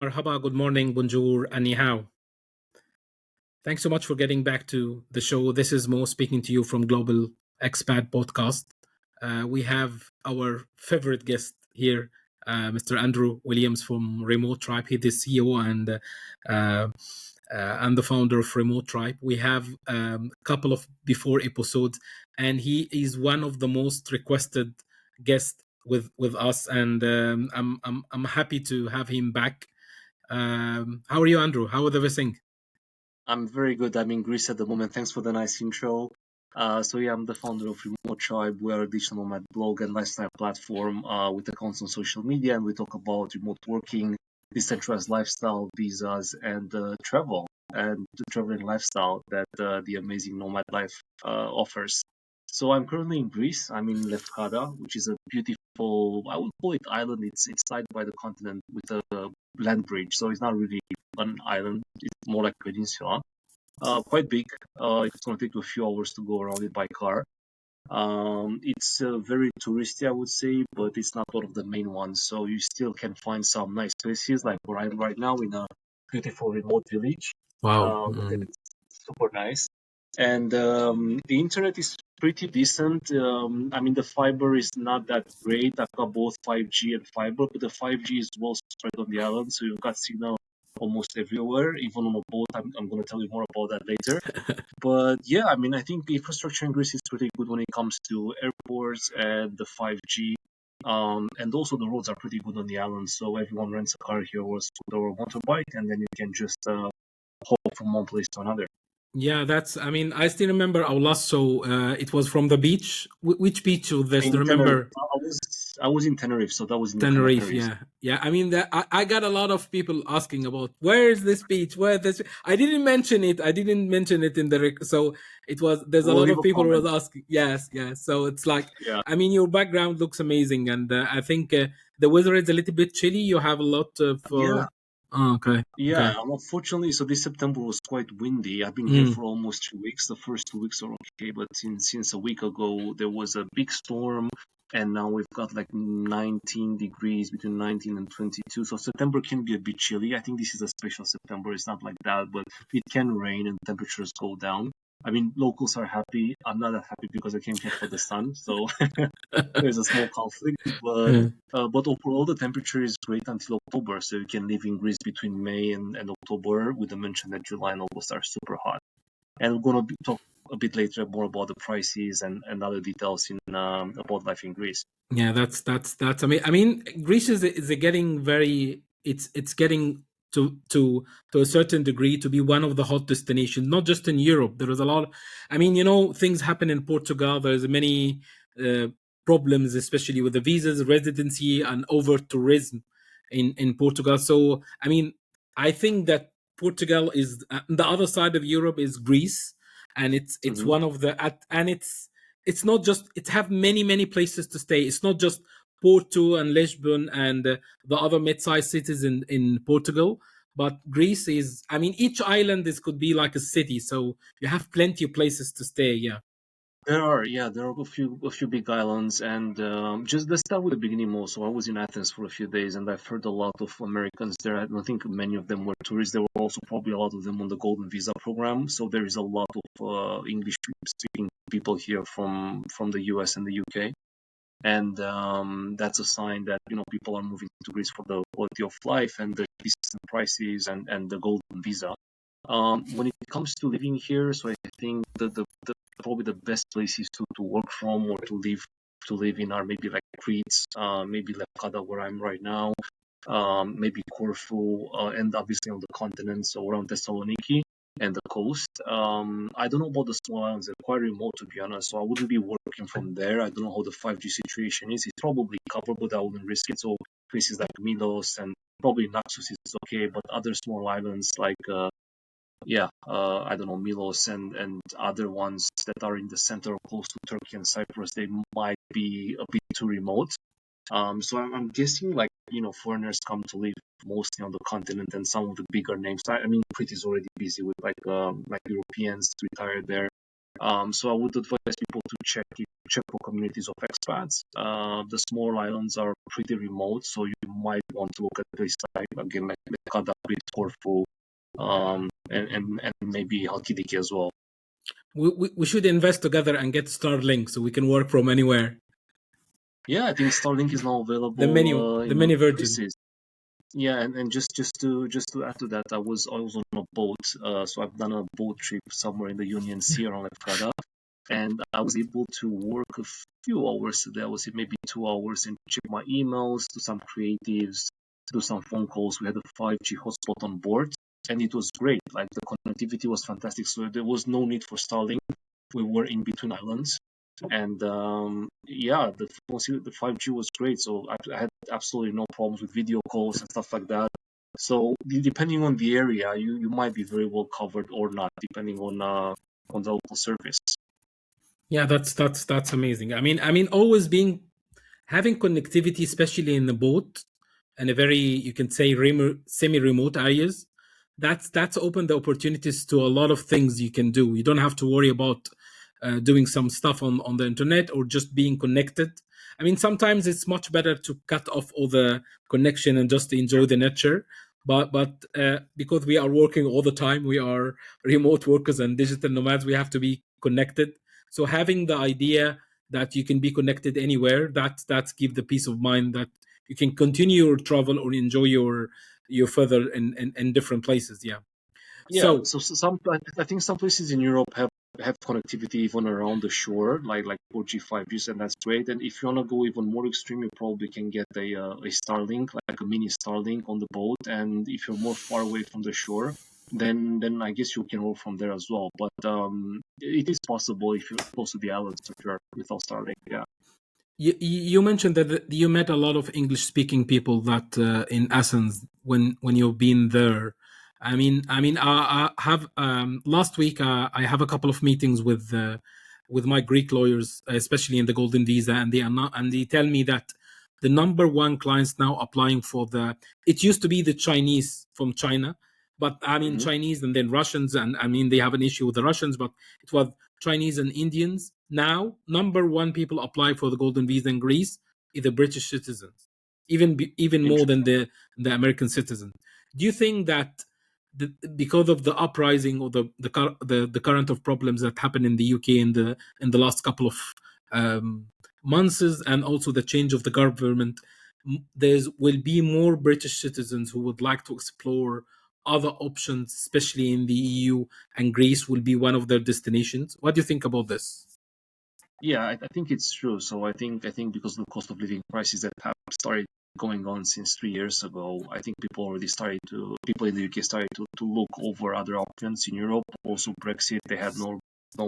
Marhaba, good morning, bonjour, and ni hao. Thanks so much for getting back to the show. This is Mo speaking to you from Global Expat podcast. We have our favorite guest here, Mr. Andrew Williams from Remote Tribe. He's the CEO uh, and the founder of Remote Tribe. We have a couple of before episodes, and he is one of the most requested guests with us. And I'm happy to have him back. How are you, Andrew? How is everything? I'm very good. I'm in Greece at the moment. Thanks for the nice intro. So I'm the founder of Remote Tribe. We are a digital nomad blog and lifestyle platform with accounts on social media, and we talk about remote working, decentralized lifestyle, visas, and travel and the traveling lifestyle that the amazing nomad life offers. So I'm currently in Greece. I'm in Lefkada, which is a beautiful, I would call it island. It's side by the continent with a land bridge, so it's not really an island. It's more like a peninsula. Quite big. It's going to take a few hours to go around it by car. It's very touristy, I would say, but it's not one of the main ones. So you still can find some nice places, like where I'm right now in a beautiful remote village. Wow. It's super nice. And the internet is pretty decent. I mean, the fiber is not that great. I've got both 5G and fiber, but the 5G is well spread on the island, so you've got signal almost everywhere, even on a boat. I'm going to tell you more about that later. But yeah, I mean, I think the infrastructure in Greece is pretty good when it comes to airports and the 5G. And also the roads are pretty good on the island, so everyone rents a car here or a scooter or a motorbike, and then you can just hop from one place to another. Yeah, I mean, I still remember our last show. It was from the beach. Which beach was this? Do you In Tenerife, remember? I was in Tenerife, so that was in the Tenerife, Canaries. yeah. Yeah, I mean, I got a lot of people asking about where is this beach? Where this? I didn't mention it. I didn't mention it in the so it was. There's a We'll lot leave of a people who comment. was asking. Yes, yes. So it's like, Yeah. I mean, your background looks amazing, and I think the weather is a little bit chilly. You have a lot of. Yeah. Oh, okay, Yeah, okay. unfortunately, so this September was quite windy. I've been here Mm. for almost 2 weeks. The first 2 weeks are okay, but since a week ago there was a big storm, and now we've got like 19 degrees, between 19 and 22. So September can be a bit chilly. I think this is a special September. It's not like that, but it can rain and temperatures go down. I mean, locals are happy. I'm not that happy because I came here for the sun, so there's a small conflict, but Yeah. but overall the temperature is great until October, so you can live in Greece between May and October, with the mention that July and August are super hot. And we're gonna talk a bit later more about the prices and other details in about life in Greece. Yeah, that's. I mean, Greece is getting very. It's getting to a certain degree to be one of the hot destinations, not just in Europe. There is a lot. I mean, things happen in Portugal. There's many uh, problems, especially with the visas, residency, and over tourism in Portugal. So, I mean, I think that Portugal is the other side of Europe is Greece, and it's Hmm. one of the and it's not just it have many places to stay. It's not just Porto and Lisbon and the other mid-sized cities in Portugal, but Greece is, I mean, each island is could be like a city, so you have plenty of places to stay. Yeah. There are a few big islands, and just let's start with the beginning more. So I was in Athens for a few days, and I've heard a lot of Americans there. I don't think many of them were tourists. There were also probably a lot of them on the Golden Visa program. So there is a lot of English speaking people here from the US and the UK, and that's a sign that people are moving to Greece for the quality of life and the decent prices and the Golden Visa. When it comes to living here, so I think the probably the best places to work from or to live in are maybe like Crete, maybe Lefkada where I'm right now, maybe Corfu, and obviously on the continent, so around Thessaloniki and the coast. I don't know about the small islands; they're quite remote, to be honest. So I wouldn't be working from there. I don't know how the 5G situation is. It's probably covered, but I wouldn't risk it. So places like Milos and probably Naxos is okay, but other small islands like I don't know, Milos and other ones that are in the center or close to Turkey and Cyprus, they might be a bit too remote. So I'm guessing like foreigners come to live mostly on the continent and some of the bigger names. I mean, Crete is already busy with like Europeans retired there. So I would advise people to check for communities of expats. The small islands are pretty remote, so you might want to look at places like again like Kadabrit, Corfu, and maybe Halkidiki as well. We should invest together and get Starlink so we can work from anywhere. Yeah, I think Starlink is now The available menu, the in many mini virgin. places. Yeah, and just to add to that, I was on a boat, so I've done a boat trip somewhere in the Union Sea around Lefkada, and I was able to work a few hours a day. I would say maybe 2 hours and check my emails, do some creatives, do some phone calls. We had a 5G hotspot on board, and it was great. Like the connectivity was fantastic, so there was no need for Starlink. We were in between islands, and yeah, the 5G was great. So I had absolutely no problems with video calls and stuff like that. So depending on the area, you might be very well covered or not, depending on the local service. Yeah, that's amazing. I mean, always being having connectivity, especially in the boat and a very, you can say, semi-remote areas, that's opened the opportunities to a lot of things you can do. You don't have to worry about doing some stuff on the internet or just being connected. I mean, sometimes it's much better to cut off all the connection and just enjoy the nature. But because we are working all the time, we are remote workers and digital nomads. We have to be connected. So having the idea that you can be connected anywhere, that's give the peace of mind that you can continue your travel or enjoy your further in different places. Yeah. Yeah, So so some I think some places in Europe have connectivity even around the shore, like 4G, 5G, and that's great. And if you wanna go even more extreme, you probably can get a Starlink, like a mini Starlink on the boat. And if you're more far away from the shore, then I guess you can roll from there as well. But it is possible if you're close to the islands if you're without Starlink. Yeah. you mentioned that you met a lot of English speaking people that in Athens when you've been there. I have last week I have a couple of meetings with my Greek lawyers, especially in the Golden Visa, and they tell me that the number one clients now applying for the, it used to be the Chinese from China, but I mean Hmm. Chinese and then Russians, and I mean they have an issue with the Russians, but it was Chinese and Indians. Now, number one people apply for the golden visa in Greece is the British citizens, even more than Interesting. the American citizen. Do you think that because of the uprising or the current of problems that happened in the UK in the last couple of um, months, and also the change of the government, there will be more British citizens who would like to explore other options, especially in the EU, and Greece will be one of their destinations. What do you think about this? Yeah, I think it's true. So I think because of the cost of living crisis that have started going on since 3 years ago, I think people in the UK started to look over other options in Europe. Also Brexit, they had no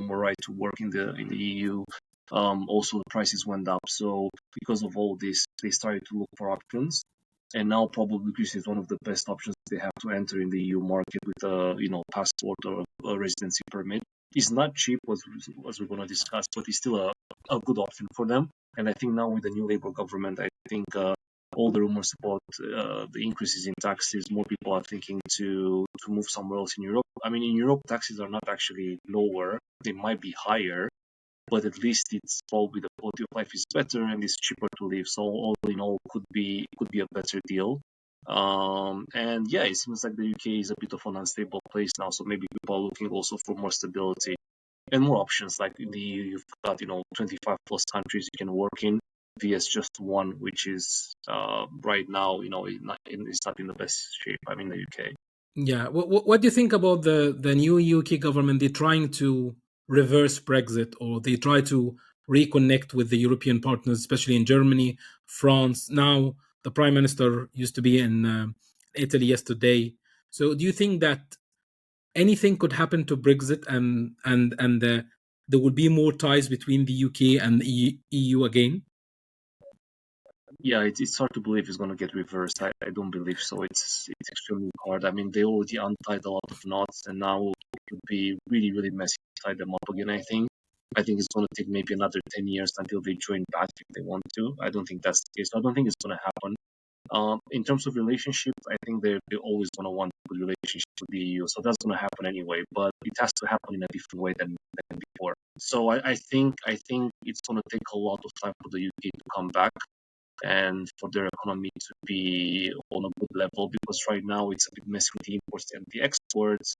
more right to work in the EU. Also the prices went up. So because of all this, they started to look for options. And now probably Greece is one of the best options they have to enter in the EU market with a passport or a residency permit. It's not cheap, as we're going to discuss, but it's still a good option for them. And I think now with the new Labour government, I think all the rumors about the increases in taxes, more people are thinking to move somewhere else in Europe. I mean, in Europe, taxes are not actually lower; they might be higher, but at least it's probably the quality of life is better and it's cheaper to live. So all in all, could be a better deal. And yeah, it seems like the UK is a bit of an unstable place now, so maybe people are looking also for more stability and more options. Like in the EU, you've got 25 plus countries you can work in, vs just one, which is right now it's not in the best shape. I'm in the UK. Yeah. What do you think about the new UK government? They're trying to reverse Brexit, or they try to reconnect with the European partners, especially in Germany, France. Now, the prime minister used to be in Italy yesterday. So, do you think that anything could happen to Brexit, and there will be more ties between the UK and the EU again? Yeah, it's hard to believe it's going to get reversed. I don't believe so. It's extremely hard. I mean, they already untied a lot of knots, and now it would be really, really messy to tie them up again. I think it's going to take maybe another 10 years until they join back if they want to. I don't think that's the case. I don't think it's going to happen. In terms of relationships, I think they're always going to want a good relationship with the EU, so that's going to happen anyway. But it has to happen in a different way than before. So I think it's going to take a lot of time for the UK to come back and for their economy to be on a good level, because right now it's a bit messy with the imports and the exports.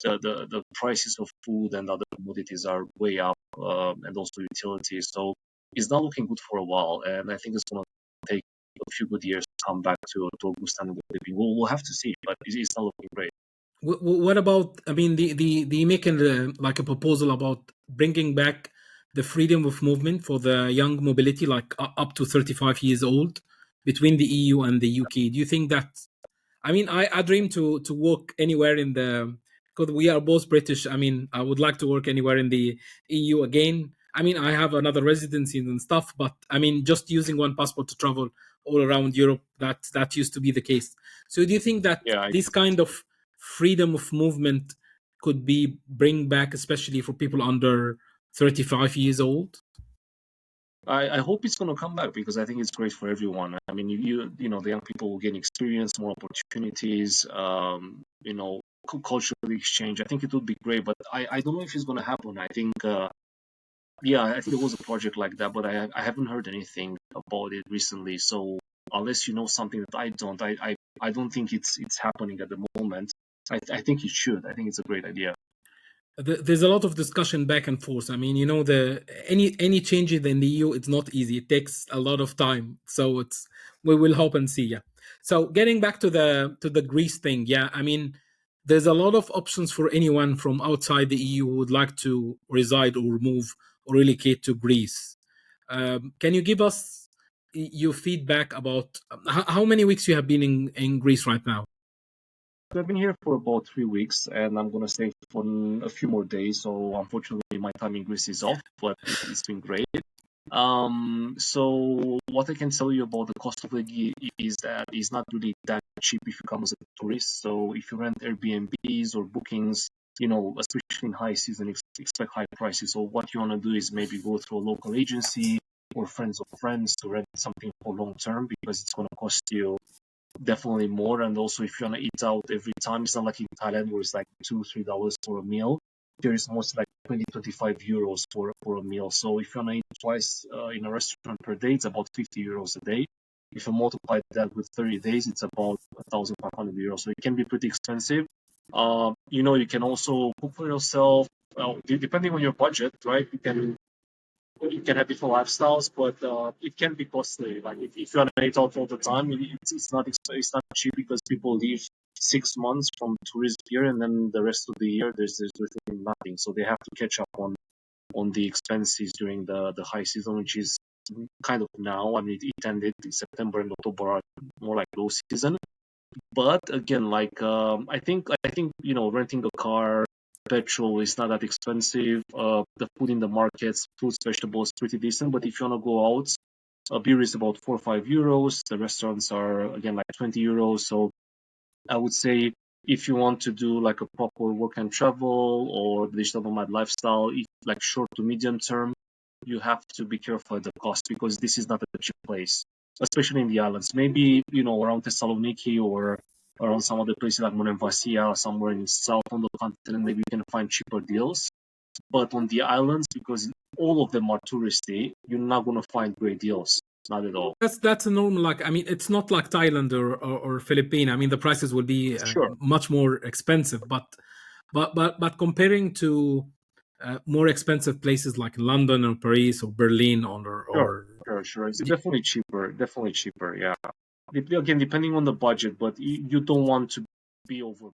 The prices of food and other commodities are way up, and also utilities. So it's not looking good for a while, and I think it's going to take a few good years to come back to a good standard of living. We'll have to see, but it's not looking great. What about? I mean, the making like a proposal about bringing back the freedom of movement for the young mobility, like up to 35 years old, between the EU and the UK. Do you think that? I mean, I dream to work anywhere in the, because we are both British. I mean, I would like to work anywhere in the EU again. I mean, I have another residency and stuff, but I mean, just using one passport to travel all around Europe, that used to be the case. So, do you think that Yeah, this kind of freedom of movement could be bring back, especially for people under 35 years old? I hope it's going to come back, because I think it's great for everyone. I mean, the young people will gain experience, more opportunities, cultural exchange. I think it would be great, but I don't know if it's going to happen. I think, yeah, I think there was a project like that, but I haven't heard anything about it recently. So unless you know something that I don't, I don't think it's happening at the moment. I think it should. I think it's a great idea. There's a lot of discussion back and forth. I mean, the any changes in the EU, it's not easy. It takes a lot of time. So it's we will hope and see. Yeah. So getting back to the Greece thing, yeah. I mean, there's a lot of options for anyone from outside the EU who would like to reside or move or relocate to Greece. Can you give us your feedback about how many weeks you have been in Greece right now? So I've been here for about 3 weeks, and I'm gonna stay for a few more days. So unfortunately, my time in Greece is off, but it's been great. So what I can tell you about the cost of living is that it's not really that cheap if you come as a tourist. So if you rent Airbnbs or bookings, especially in high season, expect high prices. So what you wanna do is maybe go through a local agency or friends of friends to rent something for long term, because it's gonna cost you definitely more. And also, if you want to eat out every time, it's not like in Thailand where it's like $2-3 for a meal. There is mostly like 20-25 euros for a meal. So if you want to eat twice in a restaurant per day, it's about 50 euros a day. If you multiply that with 30 days, it's about 1,500 euros. So it can be pretty expensive. You can also cook for yourself. Well, depending on your budget, right? You can have different lifestyles, but it can be costly. Like if you want to eat out all the time, it's not cheap, because people leave 6 months from tourist year, and then the rest of the year there's literally nothing. So they have to catch up on the expenses during the high season, which is kind of now. I mean, it ended in September, and October are more like low season. But again, like I think renting a car, petrol is not that expensive. The food in the markets, fruits, vegetables, pretty decent. But if you wanna go out, a beer is about 4 or 5 euros. The restaurants are again like 20 euros. So I would say, if you want to do like a proper work and travel or digital nomad lifestyle, like short to medium term, you have to be careful at the cost, because this is not a cheap place, especially in the islands. Maybe around Thessaloniki or around some other places like Monemvasia, somewhere in south on the continent, maybe you can find cheaper deals. But on the islands, because all of them are touristy, you're not gonna find great deals, not at all. That's a normal, like, I mean, it's not like Thailand or Philippines. I mean, the prices will be Sure, much more expensive, but comparing to more expensive places like London or Paris or Berlin sure, or sure. It's definitely cheaper, definitely cheaper. Yeah. Again, depending on the budget, but you don't want to be over